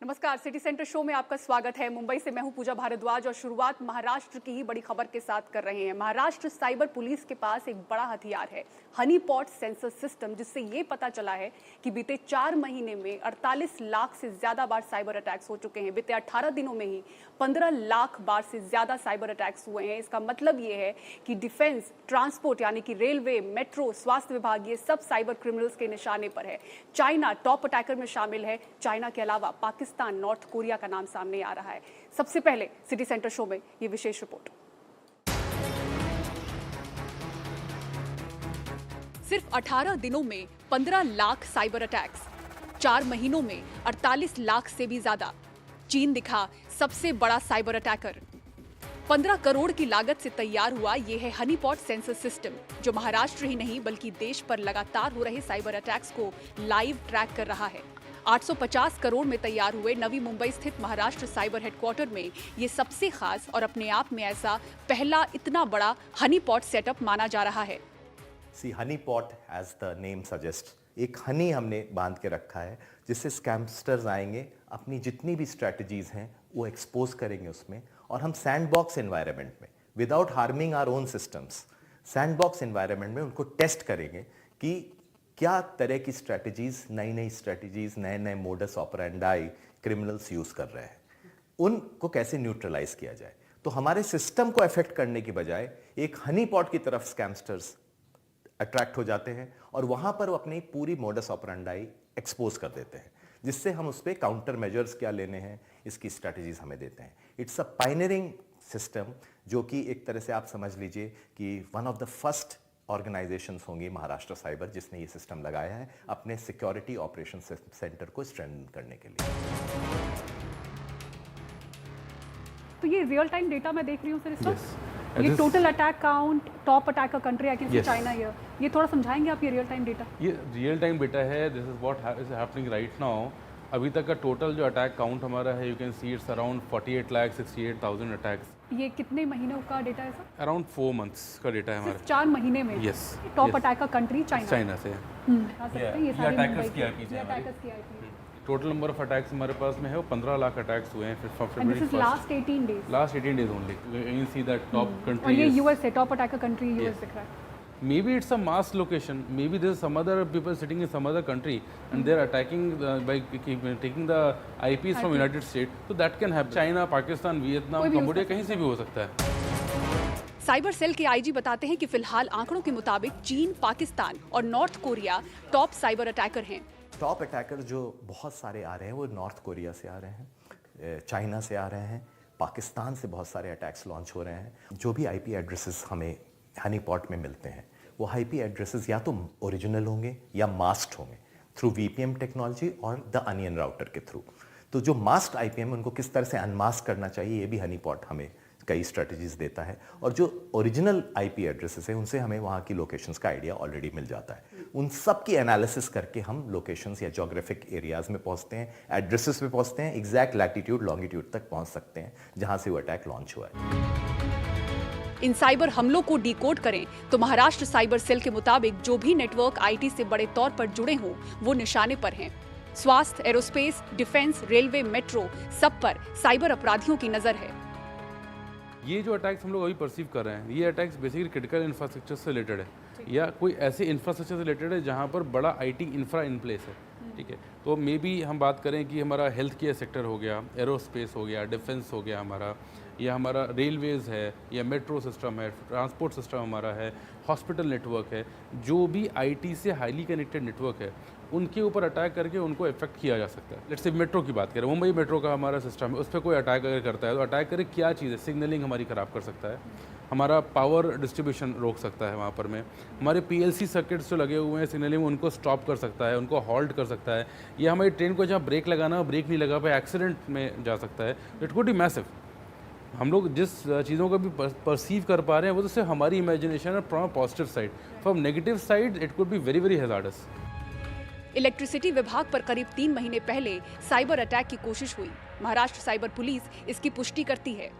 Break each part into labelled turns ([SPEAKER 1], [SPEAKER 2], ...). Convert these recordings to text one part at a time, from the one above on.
[SPEAKER 1] नमस्कार, city centre show में आपका स्वागत है। मुंबई से मैं हूं पूजा भारद्वाज और शुरुआत महाराष्ट्र की ही बड़ी खबर के साथ कर रहे हैं। महाराष्ट्र साइबर पुलिस के पास एक बड़ा हथियार है, हनी पॉट सेंसर सिस्टम, जिससे ये पता चला है कि बीते 4 महीने में 48 लाख से ज्यादा बार साइबर अटैक्स हो चुके हैं। बीते 18 दिनों में ही 15 लाख बार से ज्यादा साइबर अटैक्स हुए हैं। इसका मतलब ये है कि डिफेंस, ट्रांसपोर्ट यानी कि रेलवे, मेट्रो, स्वास्थ्य विभाग, ये सब साइबर क्रिमिनल्स के निशाने पर है। चाइना टॉप अटैकर में शामिल है। चाइना के अलावा पाकिस्तान, नॉर्थ कोरिया का नाम सामने आ रहा है। सबसे पहले सिटी सेंटर शो में ये विशेष रिपोर्ट। सिर्फ 18 दिनों में 15 लाख साइबर अटैक्स, 4 महीनों में 48 लाख से भी ज्यादा। चीन दिखा सबसे बड़ा साइबर अटैकर। 15 करोड़ की लागत से तैयार हुआ ये है हनी पॉट सेंसर सिस्टम, जो महाराष्ट्र ही नहीं बल्कि देश पर लगातार हो रहे साइबर अटैक्स को लाइव ट्रैक कर रहा है। 850 करोड़ में तैयार हुए नवी मुंबई स्थित महाराष्ट्र साइबर हेडक्वार्टर में ये सबसे खास और अपने आप में ऐसा पहला इतना बड़ा हनी पॉट सेटअप माना जा रहा है।
[SPEAKER 2] Sea honey pot as the name suggest, एक हनी हमने बांध के रखा है जिससे स्कैमस्टर्स आएंगे, अपनी जितनी भी स्ट्रैटेजीज हैं वो एक्सपोज करेंगे उसमें, और हम सैंडबॉक्स एनवायरनमेंट में without harming our own systems, sandbox environment में उनको टेस्ट करेंगे कि क्या तरह की स्ट्रैटेजीज, नई स्ट्रैटेजीज, नए मोडस ऑपरेंडाई क्रिमिनल्स यूज कर रहे हैं, उनको कैसे न्यूट्रलाइज किया जाए। तो हमारे सिस्टम को अफेक्ट करने की बजाय एक हनी पॉट की तरफ स्कैमस्टर्स अट्रैक्ट हो जाते हैं और वहां पर वो अपनी पूरी मोडस ऑपरेंडाई एक्सपोज कर देते हैं, जिससे हम उस पर काउंटर मेजर्स क्या लेने हैं इसकी स्ट्रैटेजीज हमें देते हैं। इट्स अ पायनियरिंग सिस्टम, जो कि एक तरह से आप समझ लीजिए कि one of the first organisations होंगी महाराष्ट्र साइबर जिसने ये सिस्टम लगाया है अपने सिक्योरिटी ऑपरेशन सेंटर को स्ट्रेंथन करने के लिए।
[SPEAKER 1] तो ये रियल टाइम डेटा मैं देख रही हूँ सर इस वक्त। ये total attack count, top attacker country, I can see China here. ये थोड़ा समझाएंगे आप ये रियल टाइम डेटा?
[SPEAKER 3] ये रियल टाइम डेटा है। This is what is happening right now. अभी तक का टोटल जो अटैक काउंट हमारा है, you can see it's around 48,68,000 attacks.
[SPEAKER 1] ये कितने महीनों का डेटा है सर?
[SPEAKER 3] अराउंड 4 मंथ्स का डेटा है हमारा।
[SPEAKER 1] 4 महीने में?
[SPEAKER 3] Yes.
[SPEAKER 1] Top attacker country China
[SPEAKER 3] से
[SPEAKER 1] आ सकते हैं ये सारे
[SPEAKER 3] अटैकर्स की आईपी से टोटल नंबर ऑफ अटैक्स हमारे पास में है वो 15 लाख अटैक्स हुए हैं
[SPEAKER 1] And this is last 18 days.
[SPEAKER 3] Last 18 days only. You can see that top country.
[SPEAKER 1] और ये यूएस है, टॉप अटैकर कंट्री यूएस दिख रहा है।
[SPEAKER 3] Maybe it's a mass location. Maybe there's some other people sitting in some other country and they're attacking by taking the IPs from United States. So that can happen. China, Pakistan, Vietnam, Cambodia, कहीं से भी हो सकता है।
[SPEAKER 1] Cyber cell के IG बताते हैं कि फिलहाल आंकड़ों के मुताबिक चीन, पाकिस्तान और north Korea top cyber attacker हैं।
[SPEAKER 2] टॉप अटैकर जो बहुत सारे आ रहे हैं वो नॉर्थ कोरिया से आ रहे हैं, चाइना से आ रहे हैं, पाकिस्तान से बहुत सारे अटैक्स लॉन्च हो रहे हैं। जो भी आईपी एड्रेसेस हमें हनी पॉट में मिलते हैं वो आईपी एड्रेसेस या तो ओरिजिनल होंगे या मास्क्ड होंगे थ्रू वीपीएम टेक्नोलॉजी और द अनियन राउटर के थ्रू। तो जो मास्क्ड आईपीएम उनको किस तरह से अनमास्क करना चाहिए ये भी हनी पॉट हमें कई स्ट्रेटजीज देता है, और जो ओरिजिनल आईपी एड्रेसेस है उनसे हमें वहाँ की लोकेशंस का आइडिया ऑलरेडी मिल जाता है। उन सब की एनालिसिस करके हम लोकेशंस या जोग्राफिक एरियाज में पहुँचते हैं, एड्रेसेस पे पहुँचते हैं, एग्जैक्ट लैटिट्यूड लॉन्गिट्यूड तक पहुँच सकते हैं जहाँ से वो अटैक लॉन्च हुआ है।
[SPEAKER 1] इन साइबर हमलों को डिकोड करें तो महाराष्ट्र साइबर सेल के मुताबिक जो भी नेटवर्क आईटी से बड़े तौर पर जुड़े हों वो निशाने पर हैं। स्वास्थ्य, एरोस्पेस, डिफेंस, रेलवे, मेट्रो, सब पर साइबर अपराधियों की नजर है।
[SPEAKER 3] ये जो अटैक्स हम लोग अभी परसीव कर रहे हैं, ये अटैक्स बेसिकली क्रिटिकल इंफ्रास्ट्रक्चर से रिलेटेड है, या कोई ऐसे इंफ्रास्ट्रक्चर से रिलेटेड है जहाँ पर बड़ा आईटी इंफ्रा इन प्लेस है। ठीक है, तो मे बी हम बात करें कि हमारा हेल्थ केयर सेक्टर हो गया, एरोस्पेस हो गया, डिफेंस हो गया हमारा, या हमारा रेलवेज़ है, या मेट्रो सिस्टम है, ट्रांसपोर्ट सिस्टम हमारा है, हॉस्पिटल नेटवर्क है, जो भी आईटी से हाईली कनेक्टेड नेटवर्क है उनके ऊपर अटैक करके उनको इफेक्ट किया जा सकता है। लेट्स से मेट्रो की बात करें, मुंबई मेट्रो का हमारा सिस्टम है, उस पर कोई अटैक अगर करता है तो अटैक करे क्या चीज़ है, सिग्नलिंग हमारी ख़राब कर सकता है, हमारा पावर डिस्ट्रीब्यूशन रोक सकता है, वहाँ पर में हमारे पीएलसी सर्किट्स जो लगे हुए हैं सिग्नलिंग में उनको स्टॉप कर सकता है, उनको हॉल्ट कर सकता है, या हमारी ट्रेन को जहाँ ब्रेक लगाना हो ब्रेक नहीं लगा पाए एक्सीडेंट में जा सकता है। It could be massive. हम लोग जिस चीज़ों को भी परसीव कर पा रहे हैं वो तो सिर्फ हमारी इमेजिनेशन है from positive side, from negative side it could be very very hazards.
[SPEAKER 1] Electricity विभाग पर करीब 3 महीने पहले साइबर अटैक की कोशिश हुई। महाराष्ट्र साइबर पुलिस इसकी पुष्टि करती है।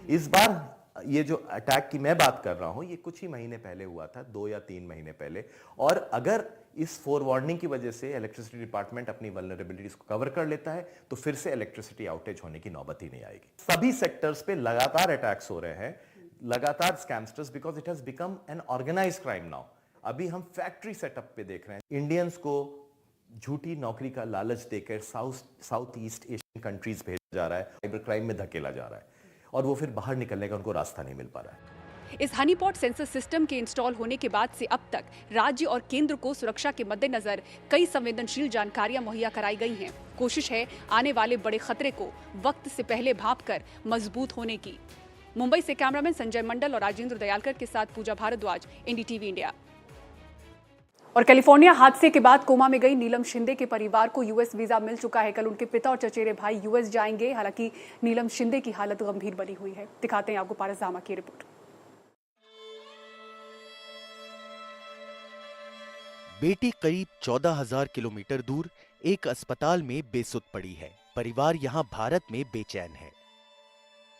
[SPEAKER 2] इस बार ये जो अटैक की मैं बात कर रहा हूं ये कुछ ही महीने पहले हुआ था, 2 या 3 महीने पहले। और अगर इस फोरवार्निंग की वजह से इलेक्ट्रिसिटी डिपार्टमेंट अपनी वल्नरेबिलिटीज को कवर कर लेता है तो फिर से इलेक्ट्रिसिटी आउटेज होने की नौबत ही नहीं आएगी। सभी सेक्टर्स पे लगातार अटैक्स हो रहे हैं, लगातार scamsters, because it has become an organised crime now. अभी हम फैक्ट्री सेटअप पे देख रहे हैं, इंडियंस को झूठी नौकरी का लालच देकर साउथ ईस्ट एशियन कंट्रीज भेजा जा रहा है, साइबर क्राइम में धकेला जा रहा है और वो फिर बाहर निकलने का उनको रास्ता नहीं मिल पा रहा है।
[SPEAKER 1] इस हनीपॉट सेंसर सिस्टम के इंस्टॉल होने के बाद से अब तक राज्य और केंद्र को सुरक्षा के मद्देनजर कई संवेदनशील जानकारियां मुहैया कराई गई हैं। कोशिश है आने वाले बड़े खतरे को वक्त से पहले भांपकर मजबूत होने की। मुंबई से कैमरामैन संजय मंडल और राजेंद्र दयालकर के साथ पूजा भारद्वाज, एनडीटीवी इंडिया। और कैलिफोर्निया हादसे के बाद कोमा में गई नीलम शिंदे के परिवार को यूएस वीजा मिल चुका है। कल उनके पिता और चचेरे भाई यूएस जाएंगे। हालांकि नीलम शिंदे की हालत गंभीर बनी हुई है। दिखाते हैं आपको पारस जामा की रिपोर्ट।
[SPEAKER 4] बेटी करीब 14,000 किलोमीटर दूर एक अस्पताल में बेसुध पड़ी है। परिवार यहां भारत में बेचैन है।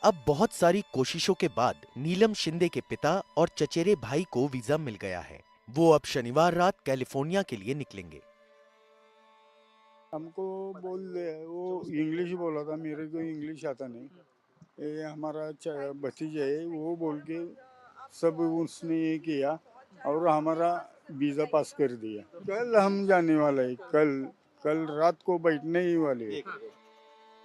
[SPEAKER 4] अब बहुत सारी कोशिशों के बाद नीलम शिंदे के पिता और चचेरे भाई को वीजा मिल गया है। वो अब शनिवार रात कैलिफोर्निया के लिए निकलेंगे।
[SPEAKER 5] हमको बोल दे, वो इंग्लिश बोला था, मेरे को इंग्लिश आता नहीं। ये हमारा भतीजा है, वो बोल के सब उसने ये किया और हमारा वीजा पास कर दिया। कल हम जाने वाला है, कल रात को बैठने ही वाले हैं।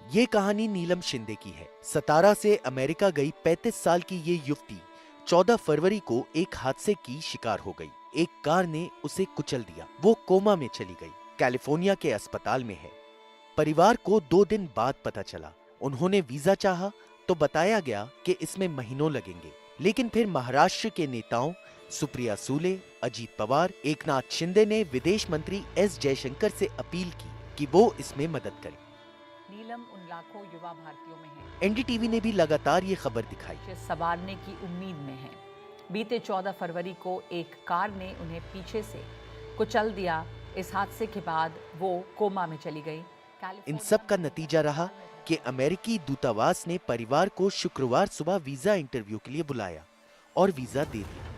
[SPEAKER 4] ये कहानी नीलम शिंदे की है। सतारा से अमेरिका गई 35 साल की ये युवती 14 फरवरी को एक हादसे की शिकार हो गई। एक कार ने उसे कुचल दिया। वो कोमा में चली गई। कैलिफोर्निया के अस्पताल में है। परिवार को 2 दिन बाद पता चला। उन्होंने वीजा चाहा तो बताया गया कि इसमें महीनों लगेंगे। लेकिन फिर महाराष्ट्र के नेताओं सुप्रिया सुले, अजीत पवार, एकनाथ शिंदे ने विदेश मंत्री एस जयशंकर से अपील की कि वो इसमें मदद करें।
[SPEAKER 6] नीलम उन लाखों युवा भारतीयों में है।
[SPEAKER 4] एनडीटीवी ने भी लगातार ये खबर दिखाई।
[SPEAKER 6] संवारने की उम्मीद में है। बीते 14 फरवरी को एक कार ने उन्हें पीछे से कुचल दिया। इस हादसे के बाद वो कोमा में चली गई।
[SPEAKER 4] इन सब का नतीजा रहा कि अमेरिकी दूतावास ने परिवार को शुक्रवार सुबह वीजा इंटरव्यू के लिए बुलाया और वीजा दे दिया।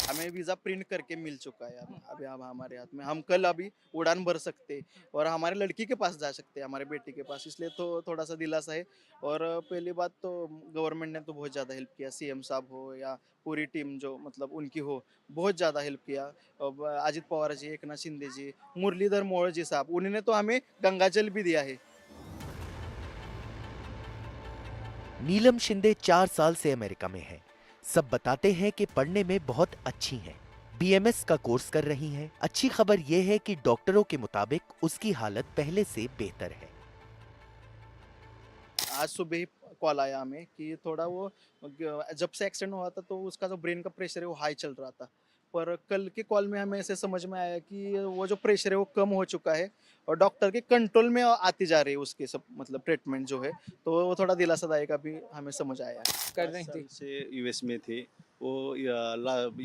[SPEAKER 7] हमें वीज़ा प्रिंट करके मिल चुका है अभी अब हमारे हाथ में। हम कल अभी उड़ान भर सकते और हमारे लड़की के पास जा सकते हैं, हमारे बेटी के पास। इसलिए तो थोड़ा सा दिलासा है। और पहली बात तो गवर्नमेंट ने तो बहुत ज़्यादा हेल्प किया। सीएम साहब हो या पूरी टीम जो मतलब उनकी हो, बहुत ज़्यादा हेल्प किया। अजित पवार जी, एकनाथ शिंदे जी, मुरलीधर मोहोळ जी साहब, उन्होंने तो हमें गंगाजल भी दिया है।
[SPEAKER 4] नीलम शिंदे 4 साल से अमेरिका में है। सब बताते हैं कि पढ़ने में बहुत अच्छी हैं। बीएमएस का कोर्स कर रही हैं। अच्छी खबर यह है कि डॉक्टरों के मुताबिक उसकी हालत पहले से बेहतर है।
[SPEAKER 7] आज सुबह ही कॉल आया हमें कि थोड़ा वो जब से एक्सीडेंट हुआ था तो उसका जो ब्रेन का प्रेशर है वो हाई चल रहा था। पर कल के कॉल में हमें ऐसे समझ में आया कि वो जो प्रेशर है वो कम हो चुका है और डॉक्टर के कंट्रोल में आती जा रही है उसके सब मतलब ट्रीटमेंट जो है। तो वो थोड़ा दिलासादायक अभी हमें समझ आया।
[SPEAKER 8] कर रही थी से यूएस में थी वो।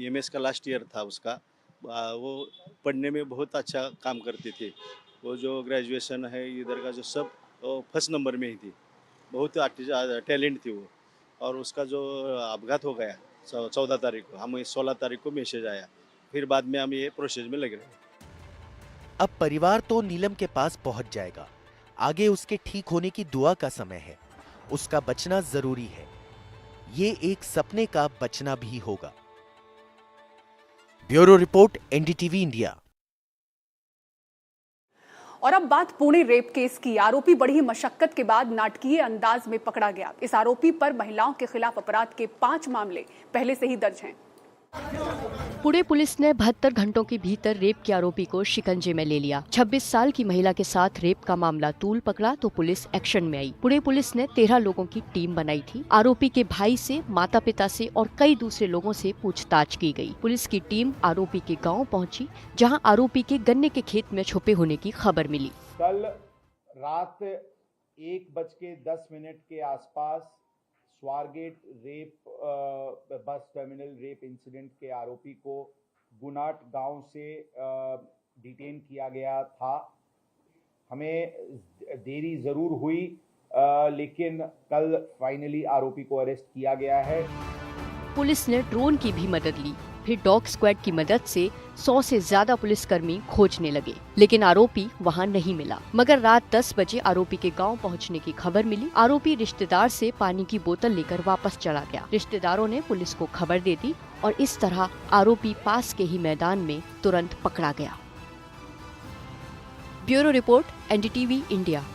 [SPEAKER 8] एमएस का लास्ट ईयर था उसका। वो पढ़ने में बहुत अच्छा काम करती थी। वो जो ग्रेजुएशन है इधर का जो सब फर्स्ट नंबर में ही थी। बहुत टैलेंट थी वो। और उसका जो अपघात हो गया 14 तारीख को, हमें 16 तारीख को मैसेज आया। फिर बाद में हम ये प्रोसेस में लग रहे हैं।
[SPEAKER 4] अब परिवार तो नीलम के पास पहुंच जाएगा। आगे उसके ठीक होने की दुआ का समय है। उसका बचना जरूरी है। ये एक सपने का बचना भी होगा। Bureau report, NDTV India.
[SPEAKER 1] और अब बात पुणे रेप केस की। आरोपी बड़ी ही मशक्कत के बाद नाटकीय अंदाज में पकड़ा गया। इस आरोपी पर महिलाओं के खिलाफ अपराध के 5 मामले पहले से ही दर्ज हैं।
[SPEAKER 9] पुणे पुलिस ने 72 घंटों के भीतर रेप के आरोपी को शिकंजे में ले लिया। 26 साल की महिला के साथ रेप का मामला तूल पकड़ा तो पुलिस एक्शन में आई। पुणे पुलिस ने 13 लोगों की टीम बनाई थी। आरोपी के भाई से, माता पिता से और कई दूसरे लोगों से पूछताछ की गई। पुलिस की टीम आरोपी के गांव पहुंची, जहां आरोपी के गन्ने के खेत में छुपे होने की खबर मिली।
[SPEAKER 10] कल रात 1:10 के आसपास Swargate rape bus terminal rape incident के आरोपी को गुनाट गांव से डिटेन किया गया था। हमें देरी ज़रूर हुई लेकिन कल फाइनली आरोपी को अरेस्ट किया गया है।
[SPEAKER 9] पुलिस ने ड्रोन की भी मदद ली। फिर डॉग स्क्वाड की मदद से 100 से ज्यादा पुलिसकर्मी खोजने लगे, लेकिन आरोपी वहां नहीं मिला। मगर रात 10 बजे आरोपी के गांव पहुंचने की खबर मिली। आरोपी रिश्तेदार से पानी की बोतल लेकर वापस चला गया। रिश्तेदारों ने पुलिस को खबर दे दी और इस तरह आरोपी पास के ही मैदान में तुरंत पकड़ा गया। Bureau report, NDTV India.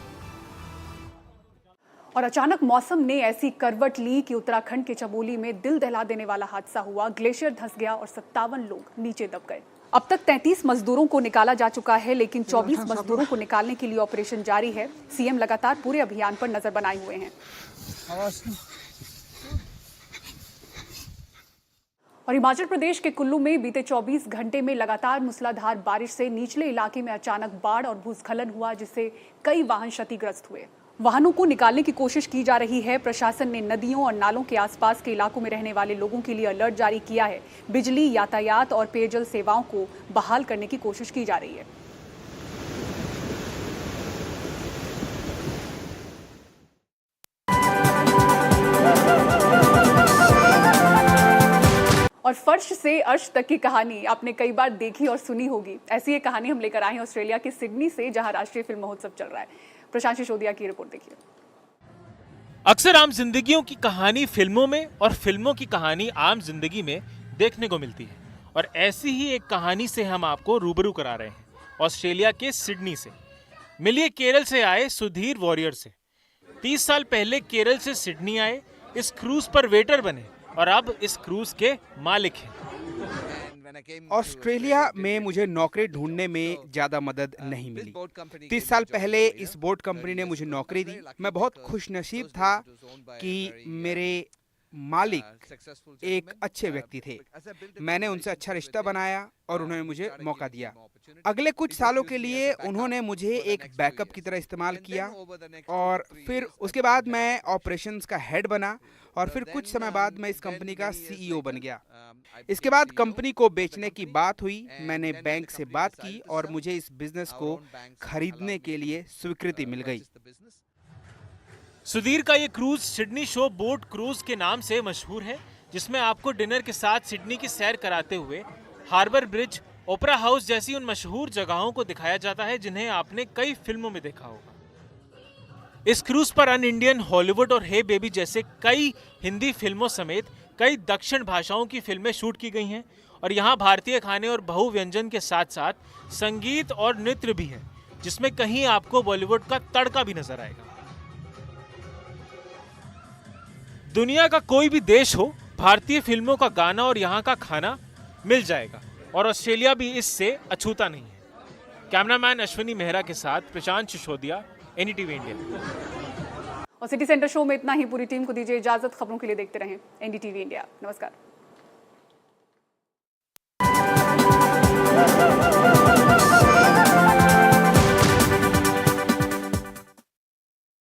[SPEAKER 1] और अचानक मौसम ने ऐसी करवट ली कि उत्तराखंड के चमोली में दिल दहला देने वाला हादसा हुआ। ग्लेशियर धंस गया और 57 लोग नीचे दब गए। अब तक 33 मजदूरों को निकाला जा चुका है, लेकिन 24 मजदूरों को निकालने के लिए ऑपरेशन जारी है। सीएम लगातार पूरे अभियान पर नजर बनाए हुए हैं। और हिमाचल प्रदेश के कुल्लू में बीते 24 घंटे में लगातार मूसलाधार बारिश से निचले इलाके में अचानक बाढ़ और भूस्खलन हुआ, जिससे कई वाहन क्षतिग्रस्त हुए। वाहनों को निकालने की कोशिश की जा रही है। प्रशासन ने नदियों और नालों के आसपास के इलाकों में रहने वाले लोगों के लिए अलर्ट जारी किया है। बिजली, यातायात और पेयजल सेवाओं को बहाल करने की कोशिश की जा रही है। और फर्श से अर्श तक की कहानी आपने कई बार देखी और सुनी होगी। ऐसी एक कहानी हम लेकर आए हैं ऑस्ट्रेलिया के सिडनी से, जहां राष्ट्रीय फिल्म महोत्सव चल रहा है। प्रशांत सिसोदिया की रिपोर्ट देखिए।
[SPEAKER 11] अक्सर आम जिंदगियों की कहानी फिल्मों में और फिल्मों की कहानी आम जिंदगी में देखने को मिलती है, और ऐसी ही एक कहानी से हम आपको रूबरू करा रहे हैं ऑस्ट्रेलिया के सिडनी से। मिलिए केरल से आए सुधीर वॉरियर से। 30 साल पहले केरल से सिडनी आए, इस क्रूज पर वेटर बने और अब इस क्रूज के मालिक हैं।
[SPEAKER 12] ऑस्ट्रेलिया में मुझे नौकरी ढूंढने में ज्यादा मदद नहीं मिली। 30 साल पहले इस बोट कंपनी ने मुझे नौकरी दी। मैं बहुत खुशनसीब था कि मेरे मालिक एक अच्छे व्यक्ति थे। मैंने उनसे अच्छा रिश्ता बनाया और उन्होंने मुझे मौका दिया। अगले कुछ सालों के लिए उन्होंने मुझे एक बैकअप की तरह इस्तेमाल किया, और फिर उसके बाद मैं ऑपरेशंस का हेड बना, और फिर कुछ समय बाद मैं इस कंपनी का सीईओ बन गया। इसके बाद कंपनी को बेचने की बात हुई। मैंने बैंक से बात की और मुझे इस बिजनेस को खरीदने के लिए स्वीकृति मिल गई।
[SPEAKER 11] सुधीर का ये cruise Sydney show boat cruise के नाम से मशहूर है, जिसमें आपको डिनर के साथ सिडनी की सैर कराते हुए हार्बर ब्रिज, ओपरा हाउस जैसी उन मशहूर जगहों को दिखाया जाता है जिन्हें आपने कई फिल्मों में देखा होगा। इस क्रूज पर अन इंडियन, हॉलीवुड और हे बेबी जैसे कई हिंदी फिल्मों समेत कई दक्षिण भाषाओं की फिल्में शूट की गई हैं, और यहाँ भारतीय खाने और बहु व्यंजन के साथ साथ संगीत और नृत्य भी है, जिसमें कहीं आपको बॉलीवुड का तड़का भी नजर आएगा। दुनिया का कोई भी देश हो, भारतीय फिल्मों का गाना और यहाँ का खाना मिल जाएगा, और ऑस्ट्रेलिया भी इससे अछूता नहीं है। कैमरामैन अश्विनी मेहरा के साथ प्रशांत सिसोदिया, एनडीटीवी इंडिया।
[SPEAKER 1] और सिटी सेंटर शो में इतना ही। पूरी टीम को दीजिए इजाजत। खबरों के लिए देखते रहें एनडीटीवी इंडिया। नमस्कार।